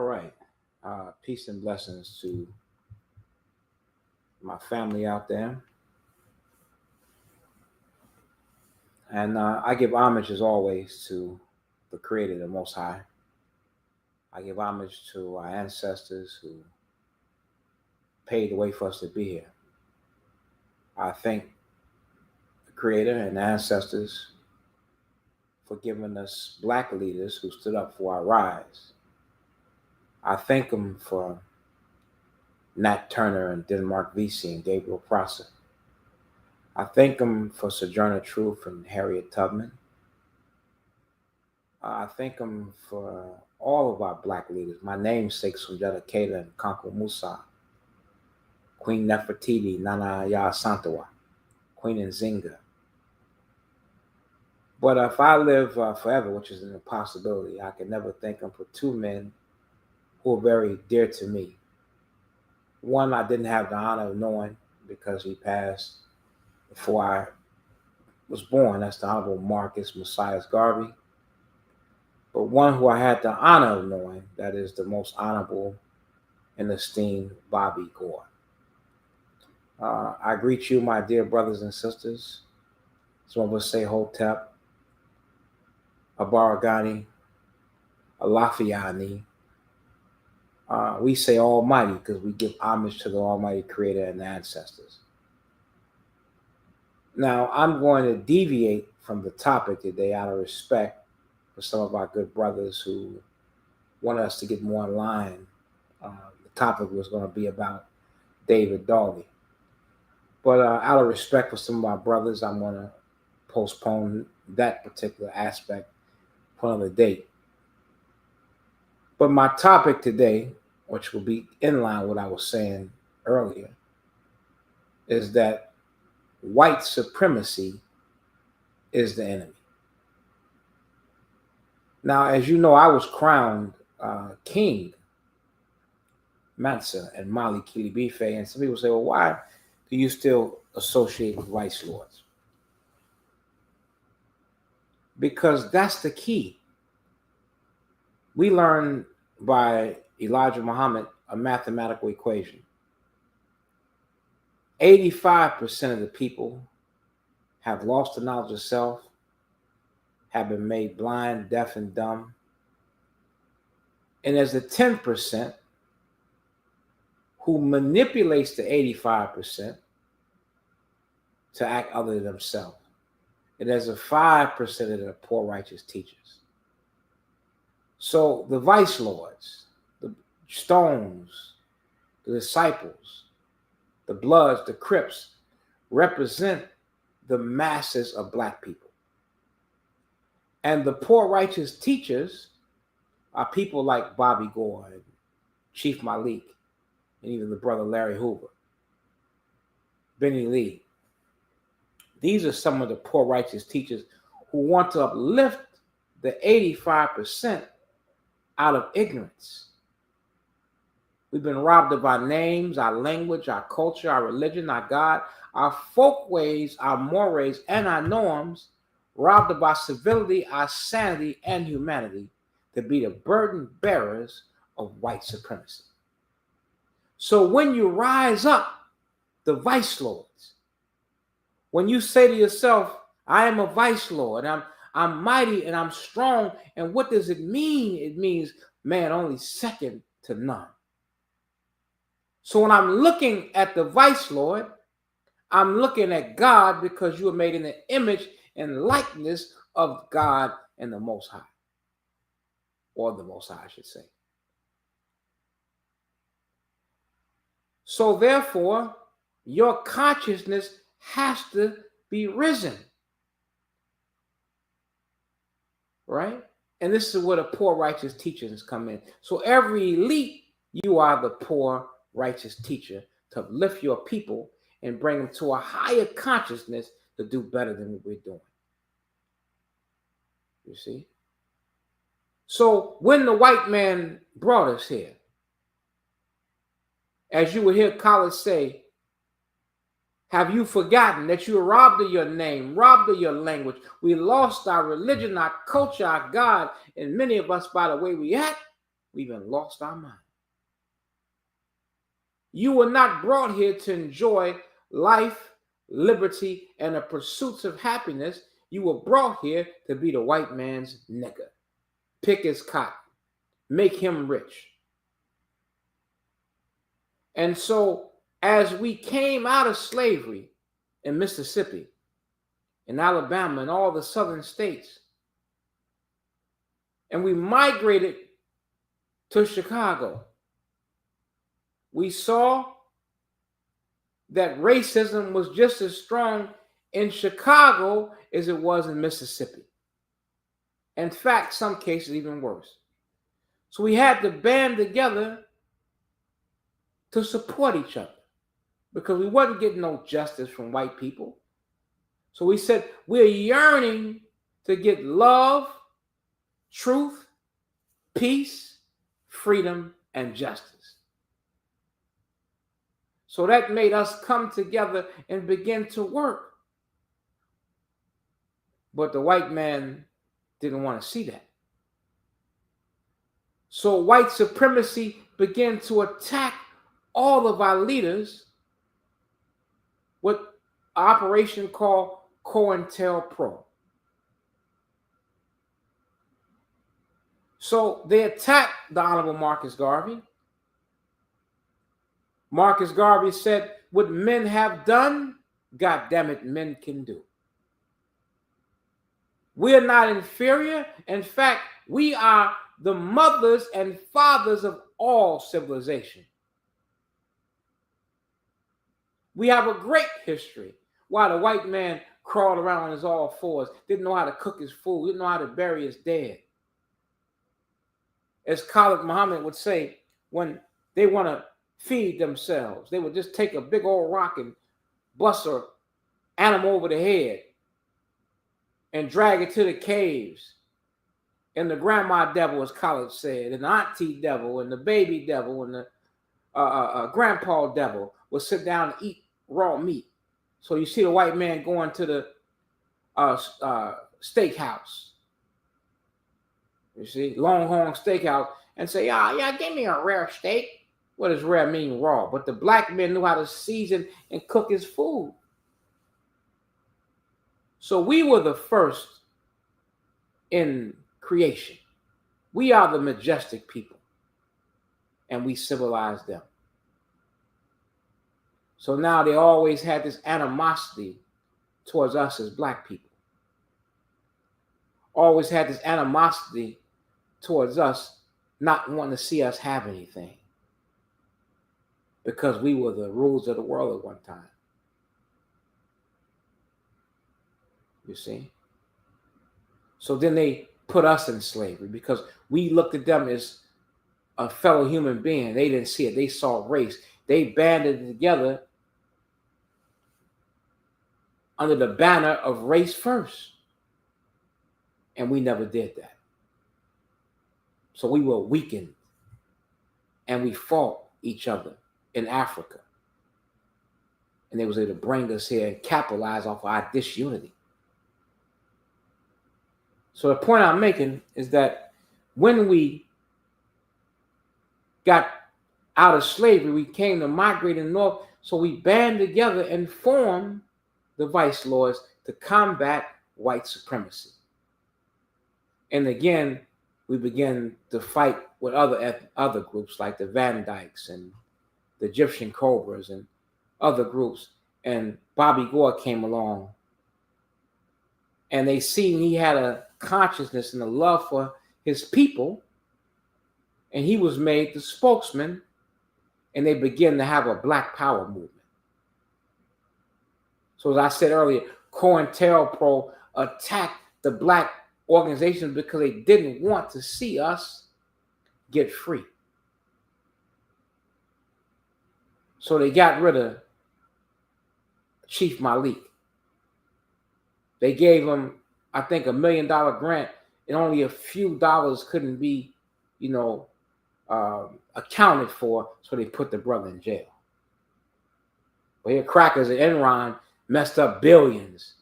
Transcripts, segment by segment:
All right. Peace and blessings to my family out there. And I give homage as always to the Creator, the Most High. I give homage to our ancestors who paved the way for us to be here. I thank the Creator and the ancestors for giving us black leaders who stood up for our rise. I thank them for Nat Turner and Denmark Vesey and Gabriel Prosser. I thank them for Sojourner Truth and Harriet Tubman. I thank them for all of our black leaders, my namesakes from Dedicata and Kanko Musa, Queen Nefertiti, Nana Ya Santawa, Queen Nzinga. But if I live forever, which is an impossibility, I can never thank them for two men who are very dear to me. One I didn't have the honor of knowing because he passed before I was born. That's the Honorable Marcus Messias Garvey. But one who I had the honor of knowing, that is the most honorable and esteemed Bobby Gore. I greet you, my dear brothers and sisters. Some of us say Hotep, Abaragani, Alafiani. We say Almighty because we give homage to the Almighty Creator and the ancestors. Now, I'm going to deviate from the topic today out of respect for some of our good brothers who want us to get more in line. The topic was going to be about David Dawley. But out of respect for some of our brothers, I'm going to postpone that particular aspect for another date. But my topic today, which will be in line with what I was saying earlier, is that white supremacy is the enemy. Now, as you know, I was crowned King Mansa and Mali Kilibife, and some people say, well, why do you still associate with vice lords? Because that's the key. We learn by Elijah Muhammad a mathematical equation. 85% of the people have lost the knowledge of self, have been made blind, deaf, and dumb. And there's a 10% who manipulates the 85% to act other than themselves. And there's a 5% that are poor righteous teachers. So the vice lords, the stones, the disciples, the Bloods, the Crips, represent the masses of black people. And the poor righteous teachers are people like Bobby Gore and Chief Malik, and even the brother Larry Hoover, Benny Lee. These are some of the poor righteous teachers who want to uplift the 85% out of ignorance. We've been robbed of our names, our language, our culture, our religion, our God, our folkways, our mores, and our norms, robbed of our civility, our sanity, and humanity to be the burden bearers of white supremacy. So when you rise up, the vice lords, when you say to yourself, I am a vice lord, I'm mighty and I'm strong, and what does it mean? It means man only second to none. So when I'm looking at the vice lord, I'm looking at God because you are made in the image and likeness of God and the Most High, or the Most High, I should say. So therefore, your consciousness has to be risen, right? And this is where the poor righteous teachers come in. So every elite, you are the poor righteous teacher to lift your people and bring them to a higher consciousness to do better than what we're doing. You see? So when the white man brought us here, as you would hear College say, have you forgotten that you were robbed of your name, robbed of your language? We lost our religion, our culture, our God, and many of us by the way we act. we've been lost our mind. You were not brought here to enjoy life, liberty, and the pursuits of happiness. You were brought here to be the white man's nigger. Pick his cotton, make him rich. And so, as we came out of slavery in Mississippi, in Alabama, and all the southern states, and we migrated to Chicago, we saw that racism was just as strong in Chicago as it was in Mississippi. In fact, some cases even worse. So we had to band together to support each other because we wasn't getting no justice from white people. So we said, we're yearning to get love, truth, peace, freedom, and justice. So that made us come together and begin to work. But the white man didn't want to see that. So white supremacy began to attack all of our leaders with an operation called COINTELPRO. So they attacked the Honorable Marcus Garvey. Marcus Garvey said, what men have done, God damn it, men can do. We're not inferior. In fact, we are the mothers and fathers of all civilization. We have a great history. While the white man crawled around on his all fours, didn't know how to cook his food, didn't know how to bury his dead. As Khalid Muhammad would say, when they want to feed themselves, they would just take a big old rock and bust an animal over the head and drag it to the caves. And the grandma devil, as Khalid said, and the auntie devil, and the baby devil, and the grandpa devil would sit down and eat raw meat. So you see the white man going to the steakhouse. You see, Longhorn Steakhouse, and say, yeah, give me a rare steak. What does rare mean? Raw. But the black men knew how to season and cook his food. So we were the first in creation. We are the majestic people, and we civilized them. So now they always had this animosity towards us as black people. Always had this animosity towards us, not wanting to see us have anything, because we were the rulers of the world at one time. You see? So then they put us in slavery because we looked at them as a fellow human being. They didn't see it. They saw race. They banded together under the banner of race first. And we never did that. So we were weakened. And we fought each other in Africa. And they was able to bring us here and capitalize off our disunity. So the point I'm making is that when we got out of slavery, we came to migrate in the north. So we banded together and formed the viceroys to combat white supremacy. And again, we began to fight with other groups like the Van Dykes and the Egyptian Cobras and other groups. And Bobby Gore came along. And they seen he had a consciousness and a love for his people. And he was made the spokesman. And they began to have a Black Power movement. So as I said earlier, COINTELPRO attacked the black organizations because they didn't want to see us get free. So they got rid of Chief Malik. They gave him, I think, $1 million grant, and only a few dollars couldn't be, accounted for, so they put the brother in jail. But here crackers at Enron messed up billions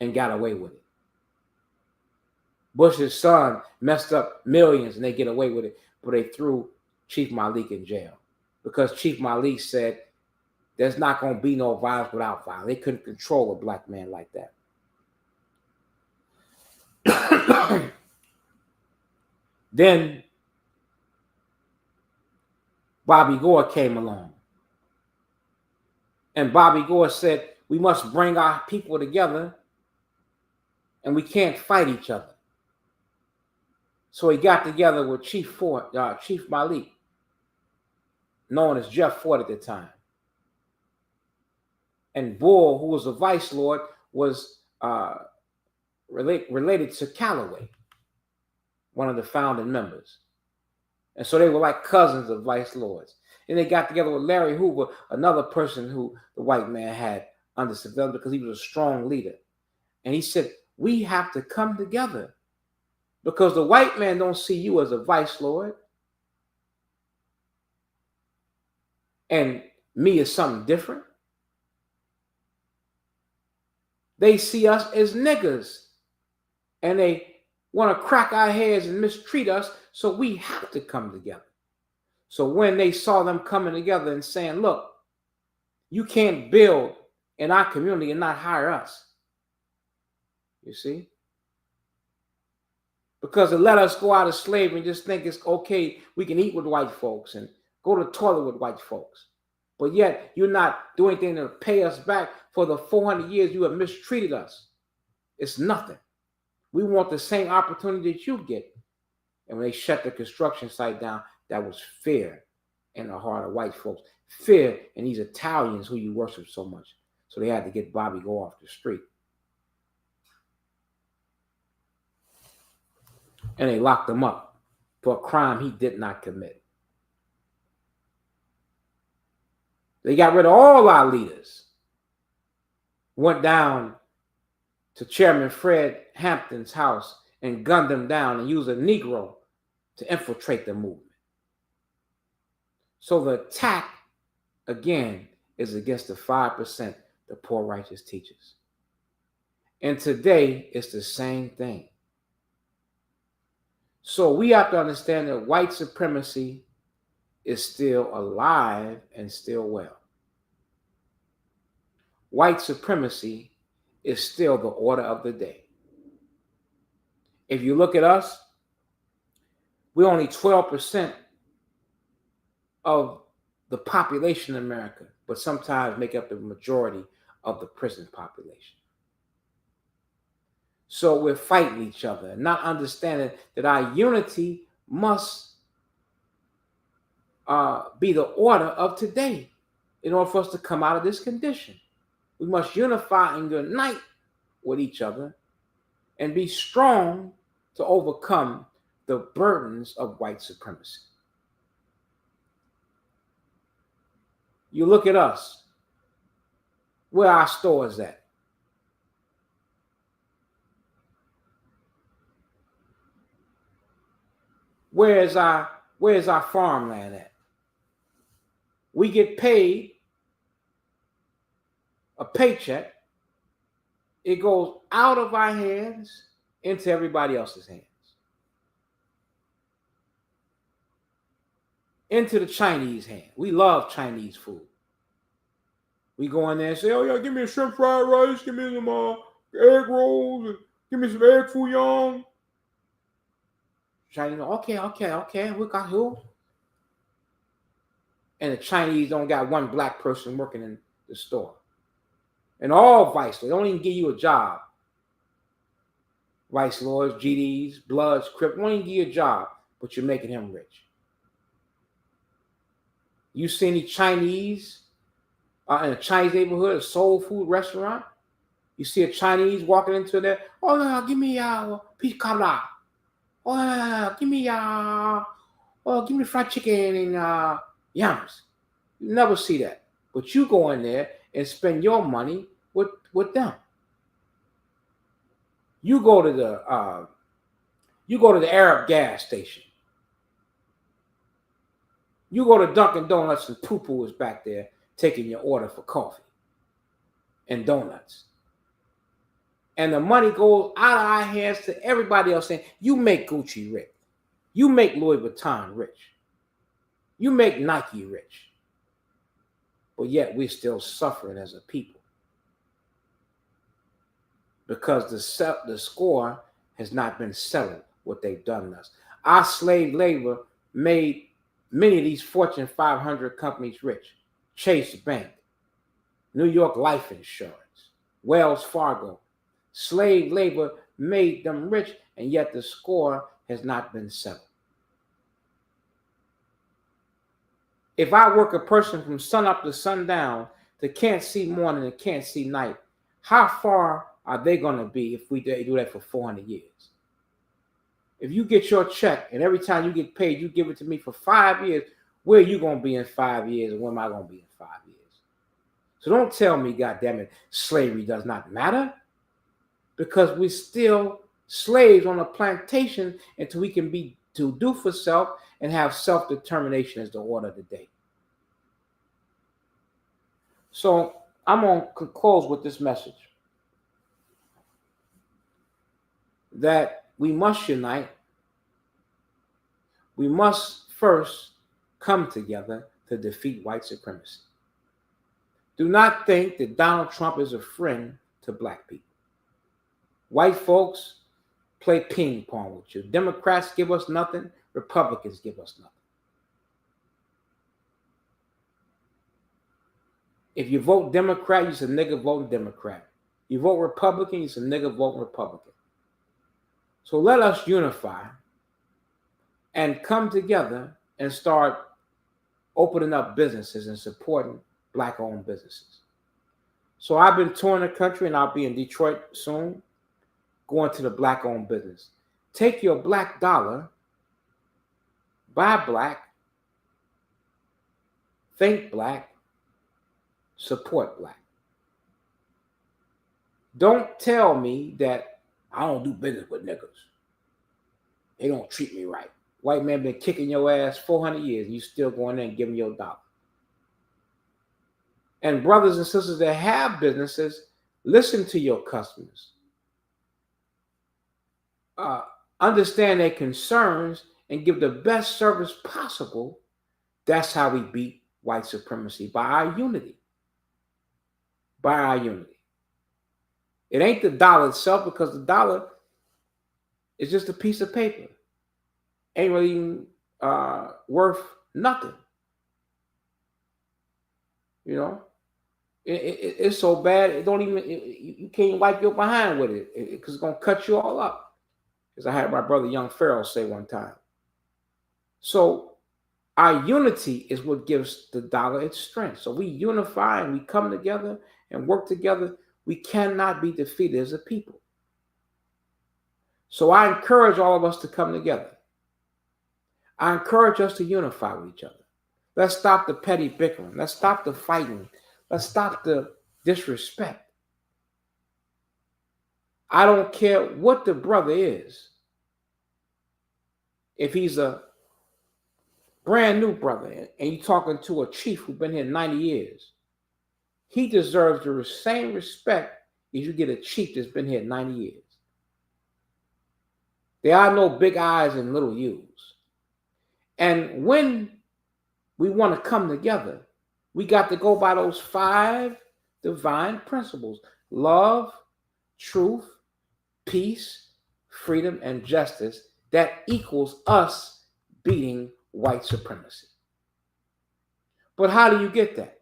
and got away with it. Bush's son messed up millions and they get away with it. but they threw Chief Malik in jail because Chief Malik said there's not going to be no violence without violence. They couldn't control a black man like that. Then Bobby Gore came along. And Bobby Gore said, we must bring our people together and we can't fight each other. So he got together with Chief Malik, known as Jeff Ford at the time. And Bull, who was a vice lord, was related to Calloway, one of the founding members. And so they were like cousins of vice lords. And they got together with Larry Hoover, another person who the white man had under surveillance because he was a strong leader. And he said, we have to come together because the white man don't see you as a vice lord and me as something different. They see us as niggas and they want to crack our heads and mistreat us, so we have to come together. So when they saw them coming together and saying, look, you can't build in our community and not hire us. You see? Because it let us go out of slavery and just think it's okay, we can eat with white folks and go to the toilet with white folks. But yet you're not doing anything to pay us back for the 400 years you have mistreated us. It's nothing. We want the same opportunity that you get. And when they shut the construction site down, that was fear in the heart of white folks. Fear in these Italians who you worship so much. So they had to get Bobby Gore off the street. And they locked him up for a crime he did not commit. They got rid of all our leaders. Went down to Chairman Fred Hampton's house and gunned him down and used a Negro to infiltrate the movement. So the attack, again, is against the 5%, the poor righteous teachers. And today, it's the same thing. So we have to understand that white supremacy is still alive and still well. White supremacy is still the order of the day. If you look at us, we're only 12% of the population in America, but sometimes make up the majority of the prison population. So we're fighting each other and not understanding that our unity must be the order of today in order for us to come out of this condition. We must unify and unite with each other and be strong to overcome the burdens of white supremacy. You look at us, where our stores at? Where's our farmland at? We get paid a paycheck. It goes out of our hands into everybody else's hands. Into the Chinese hand. We love Chinese food. We go in there and say, oh yeah, give me a shrimp fried rice, give me some egg rolls, give me some egg foo young. Chinese, okay, we got who? And the Chinese don't got one black person working in the store. And all vice lords, they don't even give you a job. Vice lords, GDs, Bloods, Crips, don't even give you a job, but you're making him rich. You see any Chinese in a Chinese neighborhood, a soul food restaurant? You see a Chinese walking into there, oh no, give me a piece of kala. Oh, give me fried chicken and yams. You never see that. But you go in there and spend your money with them. You go to the Arab gas station. You go to Dunkin' Donuts and Poo-Poo is back there taking your order for coffee and donuts. And the money goes out of our hands to everybody else saying, you make Gucci rich. You make Louis Vuitton rich. You make Nike rich. But yet we're still suffering as a people because the score has not been settled what they've done to us. Our slave labor made many of these Fortune 500 companies rich. Chase Bank, New York Life Insurance, Wells Fargo. Slave labor made them rich, and yet the score has not been settled. If I work a person from sun up to sundown that can't see morning and can't see night, how far are they going to be if we do that for 400 years? If you get your check and every time you get paid, you give it to me for 5 years, where are you going to be in 5 years and where am I going to be in 5 years? So don't tell me, goddammit, slavery does not matter, because we're still slaves on a plantation until we can be to do for self and have self-determination as the order of the day. So I'm going to close with this message that we must unite. We must first come together to defeat white supremacy. Do not think that Donald Trump is a friend to black people. White folks play ping pong with you. Democrats give us nothing. Republicans give us nothing. If you vote Democrat, you're a nigga voting Democrat. You vote Republican, you're a nigga voting Republican. So let us unify and come together and start opening up businesses and supporting black-owned businesses. So I've been touring the country, and I'll be in Detroit soon, going to the black-owned business. Take your black dollar, buy black, think black, support black. Don't tell me that I don't do business with niggas. They don't treat me right. White man been kicking your ass 400 years, and you still going there and giving your dollar. And brothers and sisters that have businesses, listen to your customers. Understand their concerns and give the best service possible. That's how we beat white supremacy, by our unity. By our unity. It ain't the dollar itself, because the dollar is just a piece of paper. Ain't really worth nothing. You know, it's so bad, it don't even, you can't wipe your behind with it, because it's going to cut you all up. As I had my brother Young Pharaoh say one time. So our unity is what gives the dollar its strength. So we unify and we come together and work together. We cannot be defeated as a people. So I encourage all of us to come together. I encourage us to unify with each other. Let's stop the petty bickering. Let's stop the fighting. Let's stop the disrespect. I don't care what the brother is. If he's a brand new brother and you're talking to a chief who's been here 90 years, he deserves the same respect as you get a chief that's been here 90 years. There are no big I's and little U's. And when we want to come together, we got to go by those 5 divine principles: love, truth, peace, freedom, and justice. That equals us beating white supremacy. But how do you get that?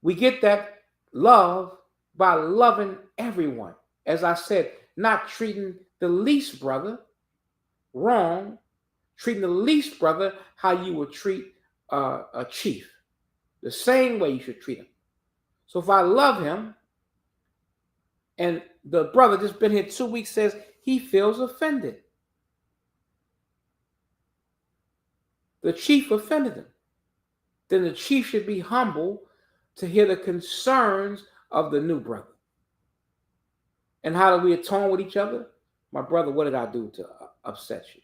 We get that love by loving everyone. As I said, not treating the least brother wrong, treating the least brother how you would treat a chief. The same way you should treat him. So if I love him, and the brother just been here 2 weeks says he feels offended, the chief offended him, then the chief should be humble to hear the concerns of the new brother. And how do we atone with each other? My brother, what did I do to upset you?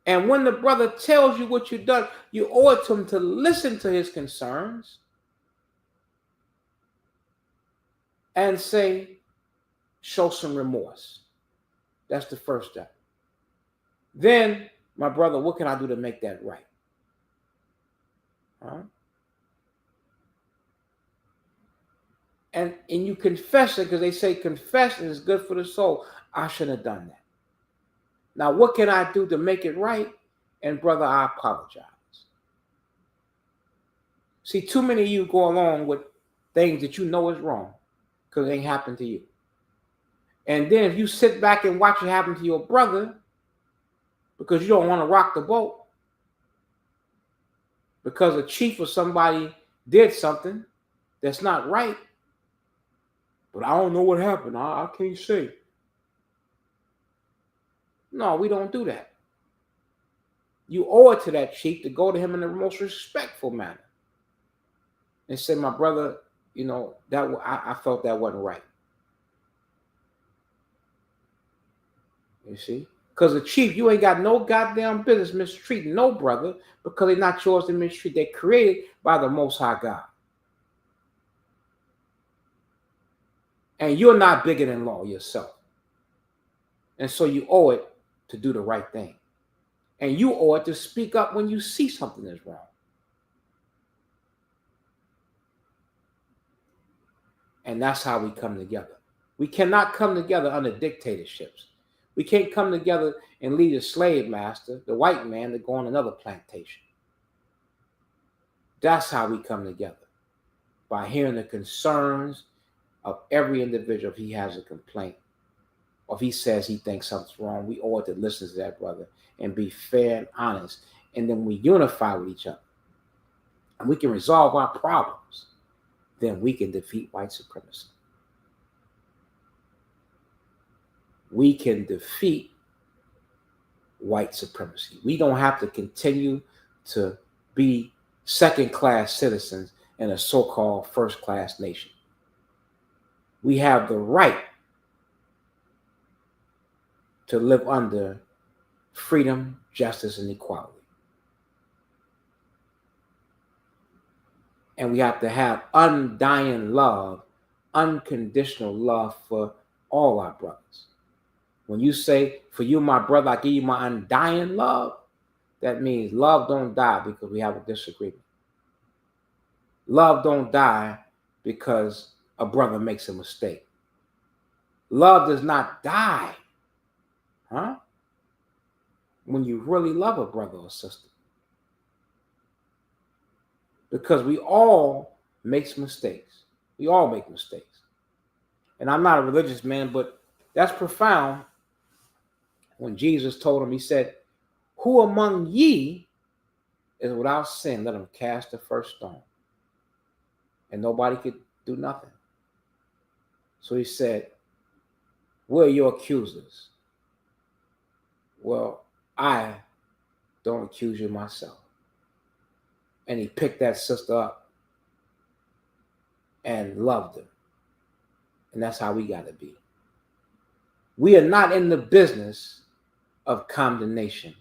And when the brother tells you what you've done, you owe it to him to listen to his concerns and say, show some remorse. That's the first step. Then, my brother, what can I do to make that right? Huh? And you confess it, because they say confession is good for the soul. I shouldn't have done that. Now, what can I do to make it right? And brother, I apologize. See, too many of you go along with things that you know is wrong because it ain't happened to you. And then if you sit back and watch it happen to your brother because you don't want to rock the boat, because a chief or somebody did something that's not right, but I don't know what happened. I can't say. No, we don't do that. You owe it to that chief to go to him in the most respectful manner and say, my brother, that I felt that wasn't right. You see? Because the chief, you ain't got no goddamn business mistreating no brother, because they're not yours to mistreat. They're created by the Most High God. And you're not bigger than law yourself. And so you owe it to do the right thing. And you owe it to speak up when you see something is wrong. And that's how we come together. We cannot come together under dictatorships. We can't come together and lead a slave master, the white man, to go on another plantation. That's how we come together, by hearing the concerns of every individual. If he has a complaint, or if he says he thinks something's wrong, we ought to listen to that brother and be fair and honest. And then we unify with each other, and we can resolve our problems. Then we can defeat white supremacy. We can defeat white supremacy. We don't have to continue to be second-class citizens in a so-called first-class nation. We have the right to live under freedom, justice, and equality. And we have to have undying love, unconditional love for all our brothers. When you say, for you, my brother, I give you my undying love, that means love don't die because we have a disagreement. Love don't die because a brother makes a mistake. Love does not die, when you really love a brother or sister. Because we all make mistakes. We all make mistakes. And I'm not a religious man, but that's profound. When Jesus told him, he said, who among ye is without sin? Let him cast the first stone. And nobody could do nothing. So he said, where are your accusers? Well, I don't accuse you myself. And he picked that sister up and loved her. And that's how we got to be. We are not in the business of condemnation.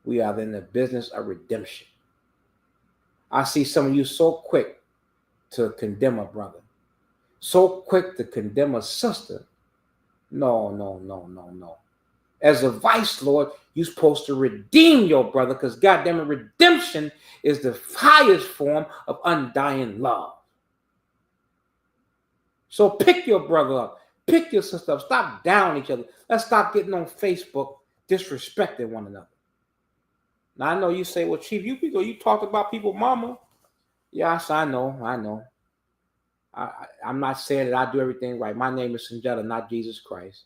We are in the business of redemption. I see some of you so quick to condemn a brother, so quick to condemn a sister. No. As a vice lord, you're supposed to redeem your brother, because goddamn it, redemption is the highest form of undying love. So pick your brother up, pick your sister up, stop down each other. Let's stop getting on Facebook disrespecting one another. Now I know you say, well, Chief, you talked about people's mama. Yes, I know. I'm not saying that I do everything right. My name is Sanjetta, not Jesus Christ.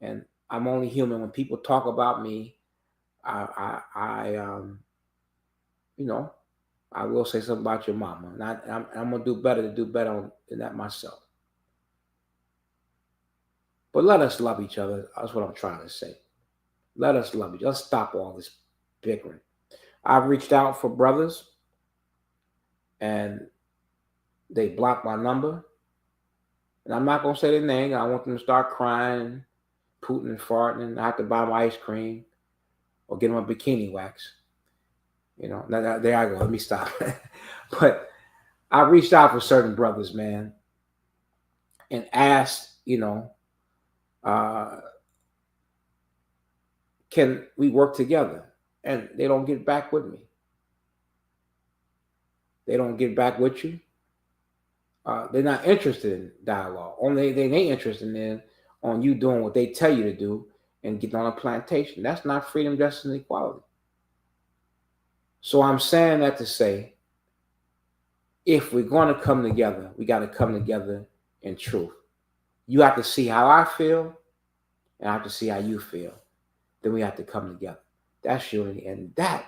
And I'm only human. When people talk about me, I will say something about your mama. And I'm going to do better than that myself. But let us love each other. That's what I'm trying to say. Let us love each other. Let's stop all this bickering. I've reached out for brothers, and they blocked my number. And I'm not going to say their name. I want them to start crying, pooting and farting, and I have to buy them ice cream or get them a bikini wax. Now, there I go. Let me stop. But I reached out for certain brothers, man, and asked, can can we work together? And they don't get back with me. They don't get back with you. They're not interested in dialogue. Only they ain't interested in on you doing what they tell you to do and getting on a plantation. That's not freedom, justice, and equality. So I'm saying that to say, if we're going to come together, we got to come together in truth. You have to see how I feel, and I have to see how you feel. Then we have to come together. That's unity, and that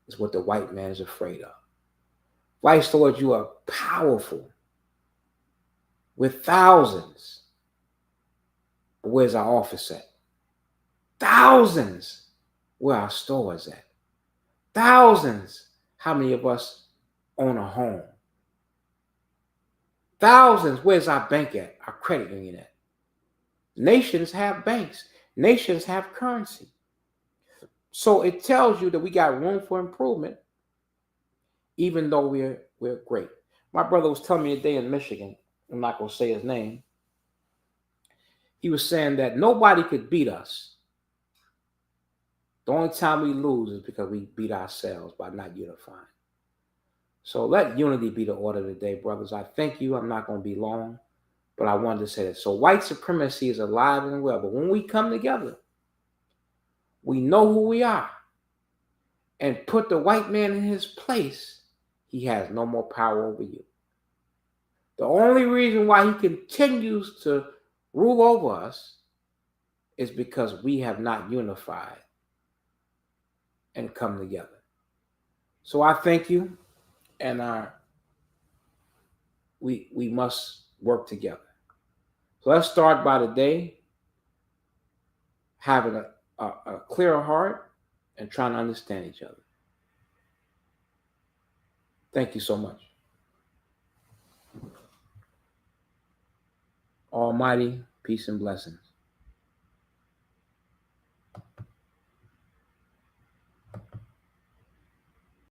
is what the white man is afraid of. Vice Lord, you are powerful with thousands. But where's our office at? Thousands. Where our stores at? Thousands. How many of us own a home? Thousands. Where's our bank at? Our credit union at? Nations have banks. Nations have currency. So it tells you that we got room for improvement, even though we're great. My brother was telling me today in Michigan, I'm not going to say his name, he was saying that nobody could beat us. The only time we lose is because we beat ourselves by not unifying. So let unity be the order today, brothers. I thank you. I'm not going to be long, but I wanted to say that. So white supremacy is alive and well. But when we come together, we know who we are, and put the white man in his place, he has no more power over you. The only reason why he continues to rule over us is because we have not unified and come together. So I thank you, and we must work together. So let's start by today having a clearer heart and trying to understand each other. Thank you so much. Almighty, peace and blessings.